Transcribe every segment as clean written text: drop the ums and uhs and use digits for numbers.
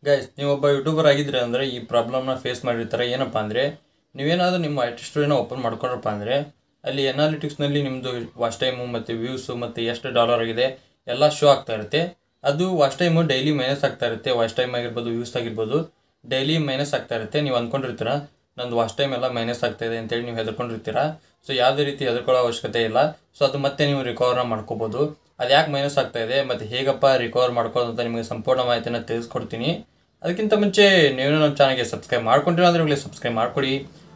Guys, ನೀವೊಬ್ಬ YouTuber ಆಗಿದ್ರೆ ಅಂದರೆ ಈ ಪ್ರಾಬ್ಲಮ್ನ ಫೇಸ್ ಮಾಡಿರ್ತಾರೆ. ಏನಪ್ಪ ಅಂದರೆ, ನೀವೇನಾದರೂ ನಿಮ್ಮ ಐ ಟಿ ಸ್ಟೋರಿನ ಓಪನ್ ಮಾಡ್ಕೊಂಡ್ರಪ್ಪ ಅಂದರೆ ಅಲ್ಲಿ ಎನಾಲಿಟಿಕ್ಸ್ನಲ್ಲಿ ನಿಮ್ಮದು ವಾಚ್ ಟೈಮು ಮತ್ತು ವ್ಯೂಸು ಮತ್ತು ಎಷ್ಟು ಡಾಲರ್ ಆಗಿದೆ ಎಲ್ಲ ಶೋ ಆಗ್ತಾ ಇರುತ್ತೆ. ಅದು ವಾಚ್ ಟೈಮು ಡೈಲಿ ಮೈನಸ್ ಆಗ್ತಾ ಇರುತ್ತೆ. ವಾಚ್ ಟೈಮ್ ಆಗಿರ್ಬೋದು, ವ್ಯೂಸ್ ಆಗಿರ್ಬೋದು, ಡೈಲಿ ಮೈನಸ್ ಆಗ್ತಾ ಇರುತ್ತೆ. ನೀವು ಅಂದ್ಕೊಂಡಿರ್ತೀರ ನಂದು ವಾಚ್ ಟೈಮ್ ಎಲ್ಲ ಮೈನಸ್ ಆಗ್ತಾಯಿದೆ ಅಂತೇಳಿ ನೀವು ಹೆದರ್ಕೊಂಡಿರ್ತೀರ. ಸೊ ಯಾವುದೇ ರೀತಿ ಹೆದರ್ಕೊಳ್ಳೋ ಅವಶ್ಯಕತೆ ಇಲ್ಲ. ಸೊ ಅದು ಮತ್ತೆ ನೀವು ರಿಕವರ್ನ ಮಾಡ್ಕೋಬೋದು. ಅದು ಯಾಕೆ ಮೈನಸ್ ಆಗ್ತಾ ಇದೆ ಮತ್ತು ಹೇಗಪ್ಪ ರಿಕವರ್ ಮಾಡ್ಕೊಳ್ಳೋದು ಅಂತ ನಿಮಗೆ ಸಂಪೂರ್ಣ ಮಾಹಿತಿನ ತಿಳಿಸ್ಕೊಡ್ತೀನಿ. ಅದಕ್ಕಿಂತ ಮುಂಚೆ ನೀವು ನಮ್ಮ ಚಾನಲ್ಗೆ ಸಬ್ಸ್ಕ್ರೈಬ್ ಮಾಡ್ಕೊಂಡಿರೋ ಅಂದರೆ ಇವಾಗಲೇ ಸಬ್ಸ್ಕ್ರೈಬ್ ಮಾಡ್ಕೊಡಿ.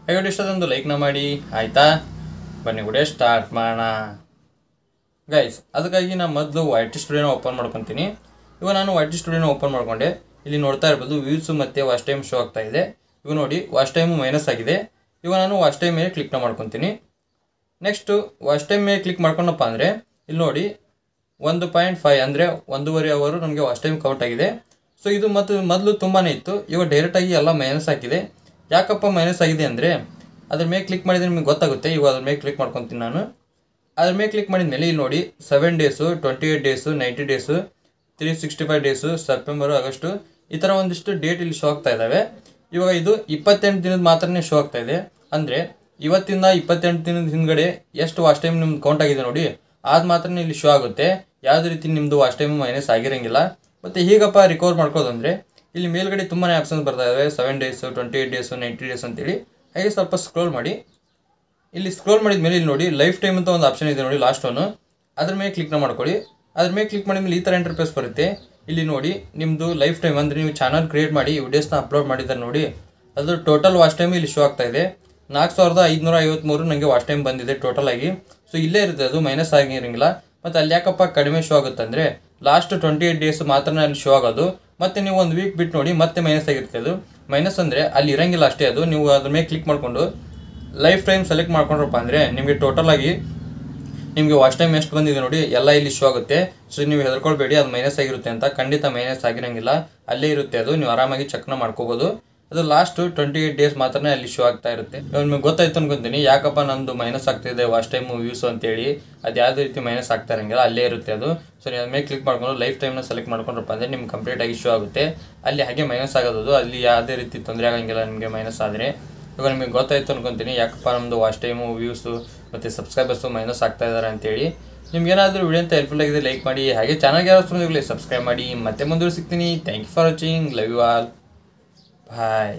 ಹಾಗೆ ಇಷ್ಟೊಂದು ಲೈಕ್ನ ಮಾಡಿ, ಆಯಿತಾ? ಬನ್ನಿ ವಿಡಿಯೋ ಸ್ಟಾರ್ಟ್ ಮಾಡೋಣ. ಗೈಸ್, ಅದಕ್ಕಾಗಿ ನಾನು ಮೊದಲು ಐ ಟಿ ಸ್ಟುಡಿಯೋನ ಓಪನ್ ಮಾಡ್ಕೊತೀನಿ. ಇವಾಗ ನಾನು ಐ ಟಿ ಸ್ಟುಡಿಯೋನ ಓಪನ್ ಮಾಡ್ಕೊಂಡೆ. ಇಲ್ಲಿ ನೋಡ್ತಾ ಇರ್ಬೋದು ವ್ಯೂಸು ಮತ್ತು ವಾಚ್ ಟೈಮ್ ಶೋ ಆಗ್ತಾ ಇದೆ. ಇವಾಗ ನೋಡಿ ವಾಚ್ ಟೈಮು ಮೈನಸ್ ಆಗಿದೆ. ಇವಾಗ ನಾನು ವಾಚ್ ಟೈಮ್ ಮೇಲೆ ಕ್ಲಿಕ್ನ ಮಾಡ್ಕೊತೀನಿ. ನೆಕ್ಸ್ಟು ವಾಚ್ ಟೈಮ್ ಮೇಲೆ ಕ್ಲಿಕ್ ಮಾಡ್ಕೊಂಡಪ್ಪ ಅಂದರೆ ಇಲ್ಲಿ ನೋಡಿ 1.5 ಅಂದರೆ 1.5 ಅವರು ನಮಗೆ ವಾಚ್ ಟೈಮ್ ಕೌಂಟ್ ಆಗಿದೆ. ಸೊ ಇದು ಮೊದಲು ತುಂಬಾ ಇತ್ತು. ಇವಾಗ ಡೈರೆಕ್ಟಾಗಿ ಎಲ್ಲ ಮೈನಸ್ ಆಗಿದೆ. ಯಾಕಪ್ಪ ಮೈನಸ್ ಆಗಿದೆ ಅಂದರೆ ಅದ್ರ ಮೇಲೆ ಕ್ಲಿಕ್ ಮಾಡಿದರೆ ನಿಮಗೆ ಗೊತ್ತಾಗುತ್ತೆ. ಇವಾಗ ಅದ್ರ ಮೇಲೆ ಕ್ಲಿಕ್ ಮಾಡ್ಕೊತೀನಿ ನಾನು. ಅದ್ರ ಮೇಲೆ ಕ್ಲಿಕ್ ಮಾಡಿದ ಮೇಲೆ ಇಲ್ಲಿ ನೋಡಿ 7 days, 28 days, 90 days, 365 days, September, August, ಈ ಥರ ಒಂದಿಷ್ಟು ಡೇಟ್ ಇಲ್ಲಿ ಶೋ ಆಗ್ತಾ ಇದ್ದಾವೆ. ಇವಾಗ ಇದು 28 ದಿನದ ಮಾತ್ರನೇ ಶೋ ಆಗ್ತಾ ಇದೆ. ಅಂದರೆ ಇವತ್ತಿಂದ 28 ದಿನದ ಹಿಂದ್ಗಡೆ ಎಷ್ಟು ವಾಚ್ ಟೈಮ್ ನಿಮ್ದು ಕೌಂಟ್ ಆಗಿದೆ ನೋಡಿ, ಅದು ಮಾತ್ರ ಇಲ್ಲಿ ಶೋ ಆಗುತ್ತೆ. ಯಾವುದೇ ರೀತಿ ನಿಮ್ಮದು ವಾಚ್ ಟೈಮು ಮೈನಸ್ ಆಗಿರೋಂಗಿಲ್ಲ. ಮತ್ತು ಹೀಗಪ್ಪ ರಿಕವರ್ ಮಾಡ್ಕೋದಂದರೆ ಇಲ್ಲಿ ಮೇಲ್ಗಡೆ ತುಂಬಾ ಆಪ್ಷನ್ಸ್ ಬರ್ತಾ ಇದ್ದಾವೆ. 7 ಡೇಸು, 28 ಡೇಸು, 90 ಡೇಸ್ ಅಂತೇಳಿ. ಹಾಗೆ ಸ್ವಲ್ಪ ಸ್ಕ್ರೋಲ್ ಮಾಡಿ. ಇಲ್ಲಿ ಸ್ಕ್ರೋಲ್ ಮಾಡಿದ ಮೇಲೆ ಇಲ್ಲಿ ನೋಡಿ ಲೈಫ್ ಟೈಮ್ ಅಂತ ಒಂದು ಆಪ್ಷನ್ ಇದೆ ನೋಡಿ, ಲಾಸ್ಟ್ ಒನ್ನು. ಅದ್ರ ಮೇಲೆ ಕ್ಲಿಕ್ನ ಮಾಡ್ಕೊಳ್ಳಿ. ಅದ್ರ ಮೇಲೆ ಕ್ಲಿಕ್ ಮಾಡಿದ ಮೇಲೆ ಈ ಥರ ಇಂಟರ್ಫೇಸ್ ಬರುತ್ತೆ. ಇಲ್ಲಿ ನೋಡಿ ನಿಮ್ಮದು ಲೈಫ್ ಟೈಮ್ ಅಂದರೆ ನೀವು ಚಾನಲ್ ಕ್ರಿಯೇಟ್ ಮಾಡಿ ವಿಡಿಯೋಸ್ನ ಅಪ್ಲೋಡ್ ಮಾಡಿದ್ದಾರೆ ನೋಡಿ, ಅದು ಟೋಟಲ್ ವಾಚ್ ಟೈಮ್ ಇಲ್ಲಿ ಶೋ ಆಗ್ತಾ ಇದೆ. 4553 ನನಗೆ ವಾಚ್ ಟೈಮ್ ಬಂದಿದೆ ಟೋಟಲ್ ಆಗಿ. ಸೊ ಇಲ್ಲೇ ಇರುತ್ತೆ, ಅದು ಮೈನಸ್ ಆಗಿರೋಂಗಿಲ್ಲ. ಮತ್ತು ಅಲ್ಲಿ ಯಾಕಪ್ಪ ಕಡಿಮೆ ಶೋ ಆಗುತ್ತೆ ಅಂದರೆ ಲಾಸ್ಟ್ 28 ಡೇಸ್ ಮಾತ್ರ ಅಲ್ಲಿ ಶೋ ಆಗೋದು. ಮತ್ತು ನೀವು ಒಂದು ವೀಕ್ ಬಿಟ್ಟು ನೋಡಿ ಮತ್ತೆ ಮೈನಸ್ ಆಗಿರುತ್ತೆ. ಅದು ಮೈನಸ್ ಅಂದರೆ ಅಲ್ಲಿ ಇರೋಂಗಿಲ್ಲ ಅಷ್ಟೇ. ಅದು ನೀವು ಅದ್ರ ಮೇಲೆ ಕ್ಲಿಕ್ ಮಾಡಿಕೊಂಡು ಲೈಫ್ ಟೈಮ್ ಸೆಲೆಕ್ಟ್ ಮಾಡ್ಕೊಂಡ್ರಪ್ಪ ಅಂದರೆ ನಿಮಗೆ ಟೋಟಲ್ ಆಗಿ ನಿಮಗೆ ವಾಚ್ ಟೈಮ್ ಎಷ್ಟು ಬಂದಿದೆ ನೋಡಿ ಎಲ್ಲ ಇಲ್ಲಿ ಶೋ ಆಗುತ್ತೆ. ಸೊ ನೀವು ಹೆದರ್ಕೊಳ್ಬೇಡಿ ಅದು ಮೈನಸ್ ಆಗಿರುತ್ತೆ ಅಂತ. ಖಂಡಿತ ಮೈನಸ್ ಆಗಿರೋಂಗಿಲ್ಲ, ಅಲ್ಲೇ ಇರುತ್ತೆ. ಅದು ನೀವು ಆರಾಮಾಗಿ ಚೆಕ್ನ ಮಾಡ್ಕೋಬೋದು. ಅದು ಲಾಸ್ಟ್ 28 ಡೇಸ್ ಮಾತ್ರ ಅಲ್ಲಿ ಶೋ ಆಗ್ತಾ ಇರುತ್ತೆ. ಇವಾಗ ನಿಮಗೆ ಗೊತ್ತಾಯ್ತು ಅನ್ಕೊಂತೀನಿ ಯಾಕಪ್ಪ ನಂದು ಮೈನಸ್ ಆಗ್ತಿದೆ ವಾಚ್ ಟೈಮು ವ್ಯೂಸು ಅಂತೇಳಿ. ಅದು ಯಾವುದೇ ರೀತಿ ಮೈನಸ್ ಆಗ್ತಾ ಇರೋಂಗಿಲ್ಲ, ಅಲ್ಲೇ ಇರುತ್ತೆ ಅದು. ಸೊ ನೀವು ಅದ್ರ ಮೇಲೆ ಕ್ಲಿಕ್ ಮಾಡ್ಕೊಂಡು ಲೈಫ್ ಟೈಮ್ನ ಸೆಲೆಕ್ಟ್ ಮಾಡ್ಕೊಂಡ್ರಪ್ಪ ಅಂದರೆ ನಿಮ್ಗೆ ಕಂಪ್ಲೀಟಾಗಿ ಶೋ ಆಗುತ್ತೆ. ಅಲ್ಲಿ ಹಾಗೆ ಮೈನಸ್ ಆಗೋದು, ಅಲ್ಲಿ ಯಾವುದೇ ರೀತಿ ತೊಂದರೆ ಆಗೋಂಗಿಲ್ಲ ನಿಮಗೆ ಮೈನಸ್ ಆದರೆ. ಇವಾಗ ನಿಮಗೆ ಗೊತ್ತಾಯ್ತು ಅನ್ಕೊತೀನಿ ಯಾಕಪ್ಪ ನಮ್ಮದು ವಾಚ್ ಟೈಮು ವ್ಯೂಸು ಮತ್ತು ಸಬ್ಸ್ಕ್ರೈಬರ್ಸು ಮೈನಸ್ ಆಗ್ತಾ ಇದ್ದಾರೆ ಅಂತೇಳಿ. ನಿಮ್ಗೇನಾದರೂ ವಿಡಿಯೋ ಅಂತ ಹೆಲ್ಪ್ಫುಲ್ ಆಗಿದೆ ಲೈಕ್ ಮಾಡಿ. ಹಾಗೆ ಚಾನಲ್ಗೆ ಯಾರು ಸಬ್ಸ್ಕ್ರೈಬ್ ಮಾಡಿ. ಮತ್ತೆ ಮುಂದೆ ಸಿಗ್ತೀನಿ. Thank you for watching. Love you all. Bye.